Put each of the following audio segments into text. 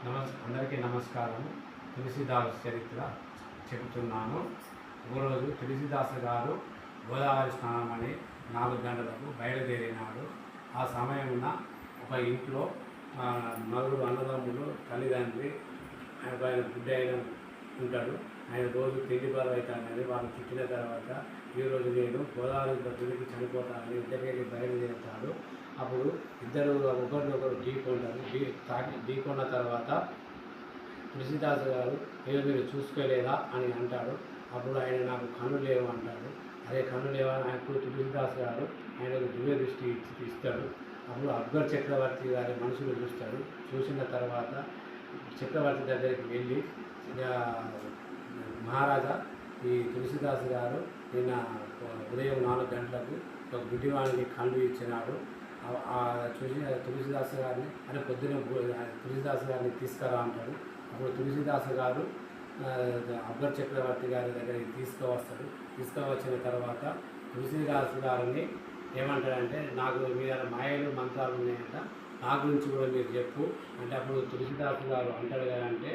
అందరికీ నమస్కారం. తులసీదాసు చరిత్ర చెబుతున్నాను. ఒకరోజు తులసీదాసు గారు గోదావరి స్నానమని 4 గంటలకు బయలుదేరినాడు. ఆ సమయమున ఒక ఇంట్లో నలుగురు అన్నదమ్ములు, తల్లిదండ్రి, ఆయన బిడ్డ అయిన ఉంటాడు. ఆయన రోజు తిండి బరువు అవుతానని వాళ్ళు చుట్టిన తర్వాత ఈరోజు నేను గోదావరి బతుడికి చనిపోతానని ఇద్దరికి బయలుదేరుతాడు. అప్పుడు ఇద్దరు ఒకరినొకరు ఢీకొన్న తర్వాత తులసీదాసు గారు ఏదో మీరు చూసుకోలేదా అని అంటాడు. అప్పుడు ఆయన నాకు కన్ను లేవు అంటాడు. అదే కన్ను లేవని ఆయనకు తులసీదాసు గారు ఆయనకు దివ్య దృష్టి ఇస్తాడు. అప్పుడు అక్బర్ చక్రవర్తి గారి మనుషులు చూస్తాడు. చూసిన తర్వాత చక్రవర్తి దగ్గరికి వెళ్ళి, మహారాజా, ఈ తులసీదాసు గారు నిన్న ఉదయం 4 గంటలకు ఒక గుడ్డివానికి కళ్ళు ఇచ్చినాడు. చూసి తులసీదాసు గారిని అంటే పొద్దున తులసీదాసు గారిని తీసుకురా అంటాడు. అప్పుడు తులసీదాసు గారు అక్బర్ చక్రవర్తి గారి దగ్గరికి తీసుకువచ్చిన తర్వాత తులసీదాసు గారిని ఏమంటాడంటే, నాకు మీ దగ్గర మాయలు మంత్రాలు ఉన్నాయంట, నా గురించి కూడా మీరు చెప్పు అంటే, అప్పుడు తులసీదాసు గారు అంటాడు కదంటే,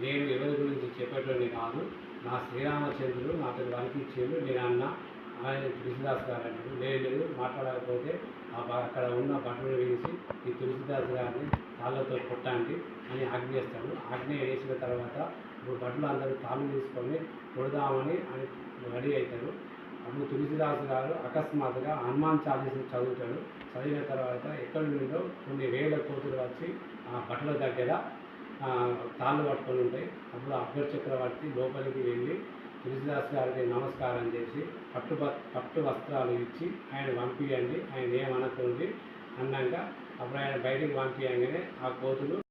నేను ఎవరి గురించి చెప్పేటోని కాదు, నా శ్రీరామచంద్రుడు నాకు వనికిచ్చేడు నేను అన్న ఆయన తులసీదాసు గారు అంటాడు. లేదు మాట్లాడకపోతే అక్కడ ఉన్న బట్టలు వేసి ఈ తులసీదాసు గారిని తాళ్ళతో కొట్టండి అని ఆజ్ఞ చేస్తాడు. ఆజ్ఞ వేసిన తర్వాత ఇప్పుడు బట్టలు అందరూ తాళ్ళు తీసుకొని కొడదామని అని రెడీ అవుతాడు. అప్పుడు తులసీదాసు గారు అకస్మాత్తుగా హనుమాన్ చాలీసా చదువుతాడు. చదివిన తర్వాత ఎక్కడి నుండో కొన్ని వేల కోతులు వచ్చి ఆ బట్టల దగ్గర తాళ్ళు పట్టుకొని ఉంటాయి. అప్పుడు అక్బర్ చక్రవర్తి లోపలికి వెళ్ళి తులసీదాసు గారికి నమస్కారం చేసి పట్టు వస్త్రాలు ఇచ్చి ఆయన పంపించండి, ఆయన ఏమనుకోండి అన్నాక అప్పుడు ఆయన బయటికి పంపించగానే ఆ కోతులు